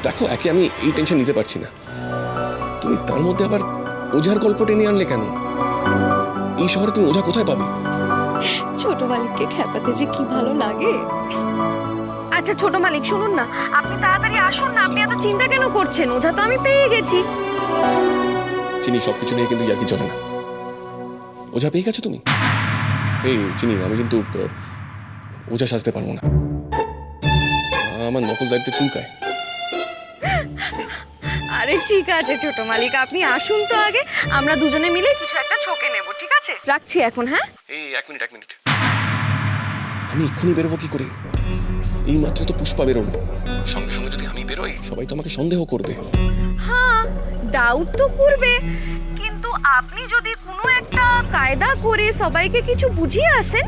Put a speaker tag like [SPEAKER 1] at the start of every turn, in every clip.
[SPEAKER 1] দেখো, একে আমি এই টেনশন নিতে পারছি না। তুমি তার মধ্যে আবার ওঝার গল্প টেনে আনলে কেন? এই শহরে তুমি ওঝা কোথায় পাবে?
[SPEAKER 2] ছোট মালিককে খেপাতে যে কি ভালো লাগে।
[SPEAKER 3] আচ্ছা ছোট মালিক, শুনুন না, আপনি তাড়াতাড়ি আসুন না। আপনি এত চিন্তা কেন করছেন? ওঝা তো আমি পেয়ে গেছি।
[SPEAKER 1] চিনি, সবকিছু নিয়ে কিন্তু ইয়ার্কি চলে না। ওঝা পেয়ে গেছো তুমি? এই চিনি, আমি কিন্তু ওঝা সাজতে পারবো না। আমার নকল দায়িত্বে চুলকায়।
[SPEAKER 3] আরে ঠিক আছে ছোট মালিক, আপনি আসুন তো আগে, আমরা দুজনে মিলে কিছু একটা ছকে নেব, ঠিক আছে? রাখছি এখন, হ্যাঁ?
[SPEAKER 1] এই এক মিনিট। আমি এক্ষুনি বেরোবো কি করে? এই মাত্র তো পুষ্পা বেরোলো। সঙ্গে সঙ্গে যদি আমি বেরোই, সবাই তো আমাকে সন্দেহ করবে।
[SPEAKER 3] হ্যাঁ, ডাউট তো করবে, কিন্তু আপনি যদি কোনো একটা কায়দা করে সবাইকে কিছু বুঝিয়ে আসেন,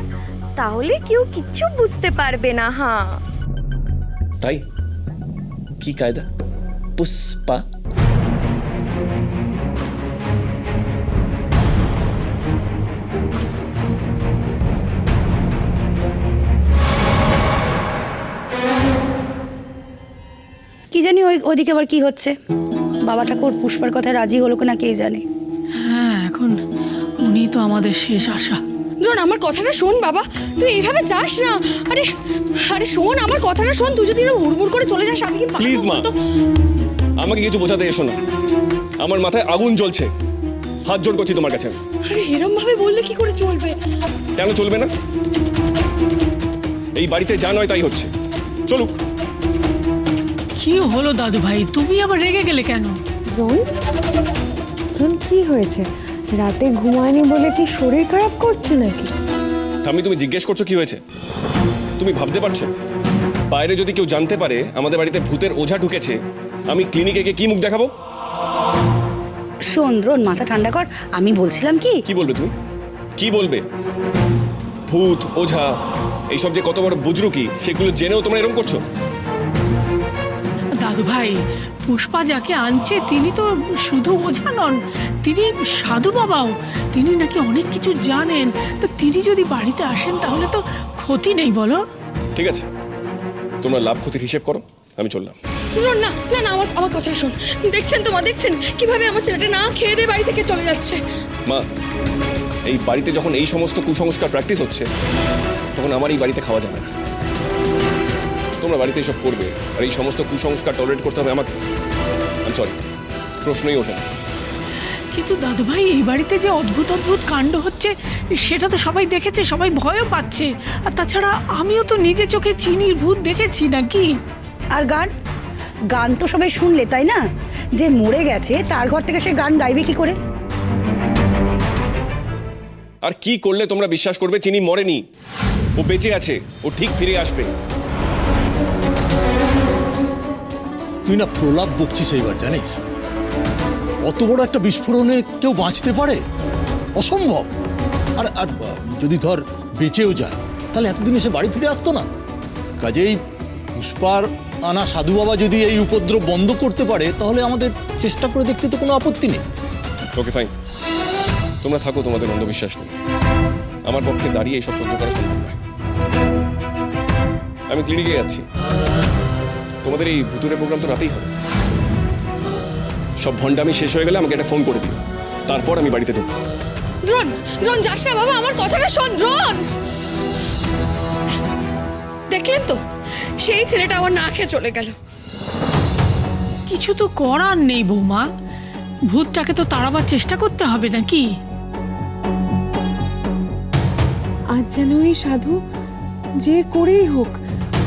[SPEAKER 3] তাহলে কেউ কিচ্ছু বুঝতে পারবে না। হ্যাঁ,
[SPEAKER 1] তাই কি কায়দা? পুষ্পা?
[SPEAKER 4] কি জানি ওইদিকে আবার কি হচ্ছে। বাবা ঠাকুর পুষ্পার কথায় রাজি হলো কিনা কে জানে।
[SPEAKER 5] হ্যাঁ, এখন উনি তো আমাদের শেষ আশা।
[SPEAKER 2] দ্রোণ, আমার কথাটা শোন বাবা, তুই এইভাবে যাস না। আরে আরে শোন, আমার কথাটা শোন। তুই যদি এরকম হুড়মুড় করে চলে যাস, আমি কি পারবো?
[SPEAKER 1] প্লিজ মা,
[SPEAKER 2] বলতো?
[SPEAKER 1] আমাকে কিছু বোঝাতে এসো না। আমার মাথায় আগুন জ্বলছে। হাত জোড় করছি তোমার কাছে।
[SPEAKER 2] আরে এরম ভাবে বললে কি করে চলবে?
[SPEAKER 1] কেন চলবে না? এই বাড়িতে যা নয় তাই হচ্ছে, চলুক।
[SPEAKER 5] কি হলো দাদু ভাই, তুমি আবার রেগে গেলে কেন?
[SPEAKER 6] দ্রোণ কি হয়েছে? রাতে ঘুমায়নি বলে কি শরীর খারাপ করছে নাকি?
[SPEAKER 1] ঠাম্মি, তুমি জিজ্ঞেস করছো কি হয়েছে? তুমি ভাবতে পারছো বাইরে যদি কেউ জানতে পারে আমাদের বাড়িতে ভূতের ওঝা ঢুকেছে, আমি ক্লিনিকে গিয়ে কি মুখ দেখাবো?
[SPEAKER 4] শোন দ্রোণ, মাথা ঠান্ডা কর। আমি বলছিলাম কি,
[SPEAKER 1] কি বলবে তুমি? কি বলবে? ভূত ওঝা এইসব যে কত বড় বুজরুকি, সেগুলো জেনেও তোমরা এরকম করছো?
[SPEAKER 5] দাদু ভাই, পুষ্পা যাকে আনছে তিনি তো শুধু ওঝা নন, তিনি সাধু বাবাও। তিনি নাকি অনেক কিছু জানেন। তো তিনি যদি বাড়িতে আসেন তাহলে তো ক্ষতি নেই, বলো?
[SPEAKER 1] ঠিক আছে, তোমরা লাভ ক্ষতির হিসেব করো, আমি চললাম।
[SPEAKER 2] দ্রোণ না না না, আমার কথা শোন। দেখছেন তো মা, দেখছেন কিভাবে আমার ছেলেটা না খেয়ে দিয়ে বাড়ি থেকে চলে যাচ্ছে।
[SPEAKER 1] মা, এই বাড়িতে যখন এই সমস্ত কুসংস্কার প্র্যাকটিস হচ্ছে, তখন আমার এই বাড়িতে খাওয়া যাবে না। তোমরা বাড়িতে এসব করবে আর এই সমস্ত কুসংস্কার টলারেট করতে হবে আমাকে? আমি সরি, প্রশ্নই ওঠে না।
[SPEAKER 5] কিন্তু দাদু ভাই, এই বাড়িতে যে অদ্ভুত অদ্ভুত কাণ্ড হচ্ছে সেটা তো সবাই দেখেছে, সবাই ভয়ও পাচ্ছে। আর তাছাড়া আমিও তো নিজে চোখে চিনির ভূত দেখেছি নাকি।
[SPEAKER 4] আর গান গান তো সবাই শুনলে, তাই না? যে মরে গেছে তার ঘর থেকে সে গান গাইবে কি করে?
[SPEAKER 1] আর কি করলে তোমরা বিশ্বাস করবে চিনি মরেনি? ও বেঁচে আছে, ও ঠিক ফিরে আসবে।
[SPEAKER 7] তুই না প্রলাপ বকছিস এইবার, জানিস? অত বড় একটা বিস্ফোরণে কেউ বাঁচতে পারে? অসম্ভব। আর আর যদি ধর বেঁচেও যায়, তাহলে এতদিন এসে বাড়ি ফিরে আসতো না। কাজেই পুষ্পার আনা সাধু বাবা যদি এই উপদ্রব বন্ধ করতে পারে, তাহলে আমাদের চেষ্টা করে দেখতে তো কোনো আপত্তি নেই।
[SPEAKER 1] ওকে ফাইন, তোমরা থাকো তোমাদের অন্ধবিশ্বাস নিয়ে। আমার পক্ষে দাঁড়িয়ে এইসব সহ্য করা সম্ভব নয়। আমি ক্লিনিকে যাচ্ছি। তোমাদের এই ভুতুরে প্রোগ্রাম তো রাতেই হবে। সব ভণ্ডামি শেষ হয়ে গেলে আমাকে একটা ফোন করে দিও, তারপর আমি বাড়িতে ঢুকবো।
[SPEAKER 2] দ্রোণ দ্রোণ যাস না বাবা, আমার কথাটা শোন। দ্রোণ, দেখলেন তো, সেই ছেলেটা আমার না খেয়ে চলে গেল।
[SPEAKER 5] কিছু তো করার নেই বৌমা, ভূতটাকে তো তাড়াবার চেষ্টা করতে হবে নাকি।
[SPEAKER 6] আজ যেন এই সাধু যে করেই হোক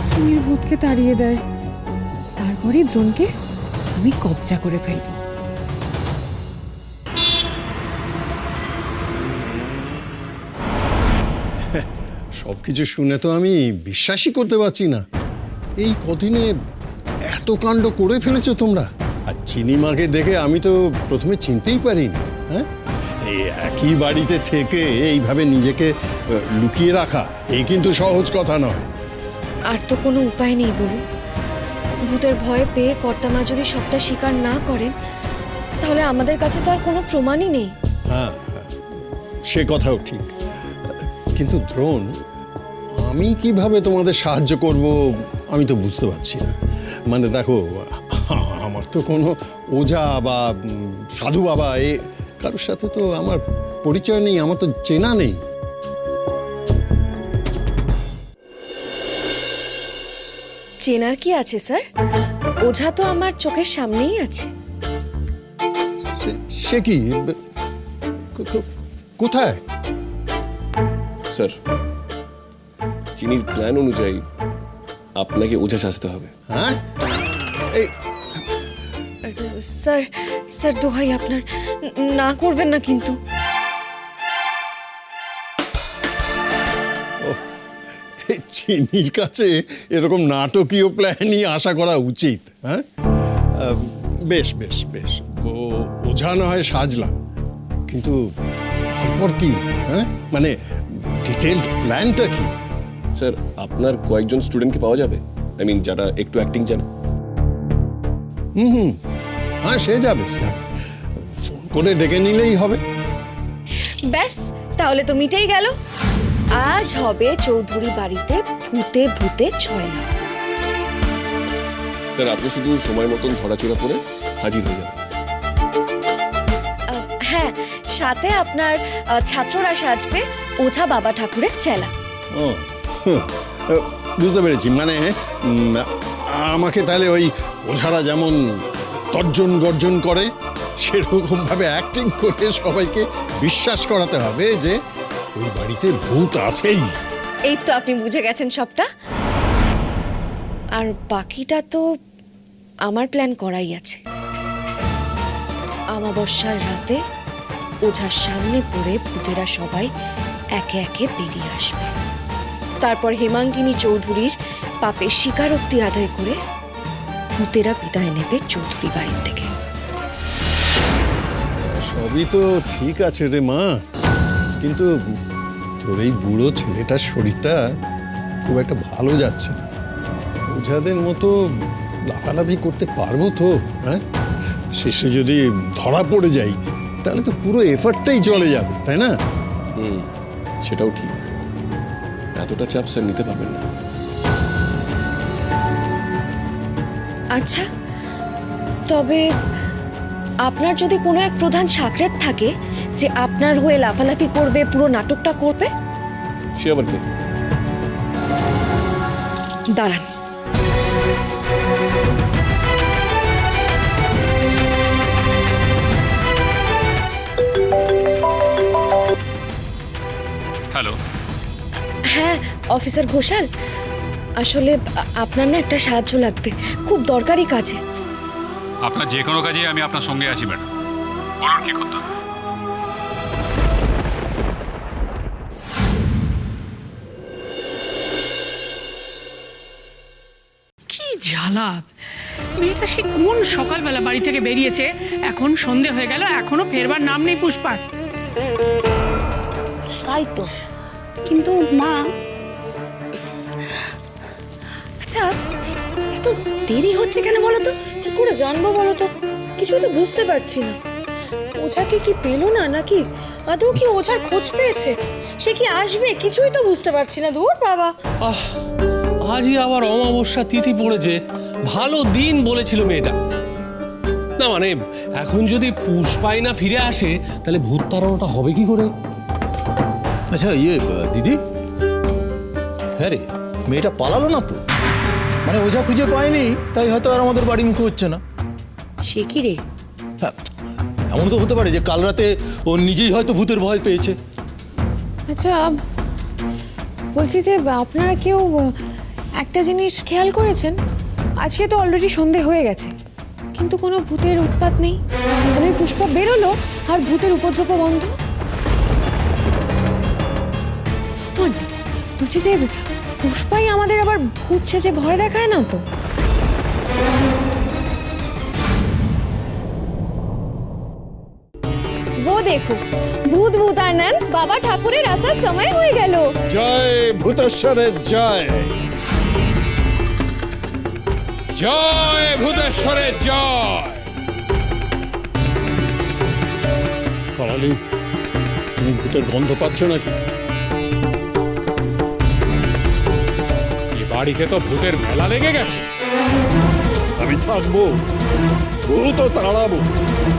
[SPEAKER 6] চিনির ভূতকে তাড়িয়ে দেয়, তারপরে দ্রোণকে আমি কবজা করে ফেলবো।
[SPEAKER 8] সবকিছু শুনে তো আমি বিশ্বাসই করতে পারছি না। এই কদিনে এত কাণ্ড করে ফেলেছো তোমরা। আর চিনিমাকে দেখে আমি তো প্রথমে চিনতেই পারিনি। হ্যাঁ, এই একই বাড়িতে থেকে এইভাবে নিজেকে লুকিয়ে রাখা, এই কিন্তু সহজ কথা নয়।
[SPEAKER 2] আর তো কোনো উপায় নেই বলুন। ভূতের ভয়ে পেয়ে কর্তামা যদি সবটা স্বীকার না করেন, তাহলে আমাদের কাছে তো আর কোনো প্রমাণই নেই।
[SPEAKER 8] হ্যাঁ, সে কথাও ঠিক। কিন্তু দ্রোণ, আমি কিভাবে তোমাদের সাহায্য করব আমি তো বুঝতে পারছি না। মানে দেখো, আমার তো কোনো ওঝা বা সাধু বাবা কারোর সাথে তো আমার পরিচয় নেই, আমার তো চেনা নেই।
[SPEAKER 2] চেনার কি আছে স্যার? ওঝা তো আমার চোখের সামনেই আছে।
[SPEAKER 8] সে কি? কোথায়?
[SPEAKER 1] স্যার, চিনির প্ল্যান অনুযায়ী আপনাকে ওঝা সাজতে হবে।
[SPEAKER 8] হ্যাঁ, এই
[SPEAKER 2] স্যার স্যার দোহাই আপনার, না করবেন না কিন্তু।
[SPEAKER 8] চিনির কাছে এরকম নাটকীয় প্ল্যানই আশা করা উচিত। হ্যাঁ, বেশ বেশ বেশ, ওঝা না হয় সাজলাম, কিন্তু তারপর কি? হ্যাঁ, মানে ডিটেইলড প্ল্যানটা কি?
[SPEAKER 1] স্যার, আপনার কয়েকজন স্টুডেন্টকে পাওয়া যাবে? আই মিন, যারা একটু অ্যাক্টিং জানে।
[SPEAKER 8] হ্যাঁ, সে যাবে, ফোন করে ডেকে নিলেই হবে।
[SPEAKER 2] ব্যাস, তাহলে তো মিটেই গেল। আজ হবে চৌধুরী বাড়িতে ভূতে ভূতে ছয়লা।
[SPEAKER 1] স্যার, আপনি শুধু সময় মতন ধরাচোরা করে হাজির হয়ে যাবেন।
[SPEAKER 2] হ্যাঁ, সাথে আপনার ছাত্ররা সাজবে ওঝা বাবা ঠাকুরের চেলা।
[SPEAKER 8] ও, বুঝতে পেরেছি। মানে আমাকে তাহলে ওই ওঝারা যেমন তর্জন গর্জন করে সেরকম ভাবে অ্যাক্টিং করে সবাইকে বিশ্বাস করাতে হবে যে ওই বাড়িতে ভূত আছেই।
[SPEAKER 2] এই তো আপনি বুঝে গেছেন সবটা। আর বাকিটা তো আমার প্ল্যান করাই আছে। অমাবস্যার রাতে ওঝার সামনে পড়ে ভূতেরা সবাই একে একে বেরিয়ে আসবে। তারপর হেমাঙ্গিনী চৌধুরীর পাপের স্বীকারোক্তি আদায় করে ভূতেরা বিদায় নেবে চৌধুরী বাড়ির থেকে।
[SPEAKER 8] সবই তো ঠিক আছে রে মা, কিন্তু তোর এই বুড়ো ছেলেটার শরীরটা খুব একটা ভালো যাচ্ছে না। ওঝাদের মতো লাফালাফি করতে পারবো তো? হ্যাঁ, শেষে যদি ধরা পড়ে যাই তাহলে তো পুরো এফার্টটাই চলে যাবে, তাই না?
[SPEAKER 1] সেটাও ঠিক। এতটা চাপ স্যার নিতে পারবেন না।
[SPEAKER 2] আচ্ছা, তবে আপনার যদি কোনো এক প্রধান সাকরেত থাকে যে আপনার হয়ে লাফালাফি করবে, পুরো নাটকটা করবে,
[SPEAKER 1] সে আবার কে?
[SPEAKER 2] দাঁড়ান।
[SPEAKER 9] হ্যালো।
[SPEAKER 2] হ্যাঁ, অফিসার ঘোষাল, আসলে আপনার না একটা সাহায্য লাগবে, খুব দরকারি কাজে।
[SPEAKER 9] আপনার যে কোনো কাজে আমি আপনার সঙ্গে আছি ম্যাডাম, বলুন কি করতে হবে।
[SPEAKER 5] কি জ্বালা! মেয়েটা সে কোন সকালবেলা বাড়ি থেকে বেরিয়েছে, এখন সন্ধে হয়ে গেল, এখনো ফেরবার নাম নেই পুষ্পার।
[SPEAKER 4] তাই তো, কিন্তু মা, আচ্ছা এত দেরি হচ্ছে কেন বলো তো?
[SPEAKER 2] কি করে জানবো বলো তো? কিছুই তো বুঝতে পারছি না। ওঝাকে কি পেলো না, নাকি আদৌ কি ওঝার খোঁজ পেয়েছে? সে কি আসবে? কিছুই তো বুঝতে পারছি না। দূর বাবা।
[SPEAKER 10] আজই আবার অমাবস্যা তিথি পড়েছে, ভালো দিন বলেছিল মেয়েটা। না মানে, এখন যদি পুষ্পাই না ফিরে আসে তাহলে ভূত তাড়ানোটা হবে কি করে?
[SPEAKER 7] আচ্ছা দিদি, হ্যাঁ রে, মেয়েটা পালালো না তো? মানে ওঝা খুঁজে পায়নি তাই হয়তো আর আমাদের বাড়ি মুখে হচ্ছে না।
[SPEAKER 4] সে কি রে?
[SPEAKER 7] হ্যাঁ, এমন তো হতে পারে যে কাল রাতে ও নিজেই হয়তো ভূতের ভয় পেয়েছে।
[SPEAKER 6] আচ্ছা, বলছি যে আপনারা কেউ একটা জিনিস খেয়াল করেছেন, আজকে তো অলরেডি সন্ধে হয়ে গেছে, কিন্তু কোনো ভূতের উৎপাত নেই। মানে পুষ্পা বেরোলো আর ভূতের উপদ্রব বন্ধ। বলছি যে পুষ্পাই আমাদের আবার ভূত সেজে ভয় দেখায় না তো?
[SPEAKER 2] वो देखो, भूत भूतानंद बाबा ठाकुरेर आसार समय হয়ে গেল।
[SPEAKER 8] জয় ভূতেশ্বরের জয়।
[SPEAKER 10] জয় ভূতেশ্বরের জয়।
[SPEAKER 8] করালি, তুমি ভূতের গন্ধ পাচ্ছ নাকি?
[SPEAKER 10] এই বাড়িতে তো ভূতের মেলা লেগে গেছে।
[SPEAKER 8] আর আমি থাকবো, ভূতও তাড়াবো,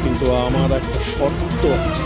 [SPEAKER 8] কিন্তু আমার একটা শর্ত আছে।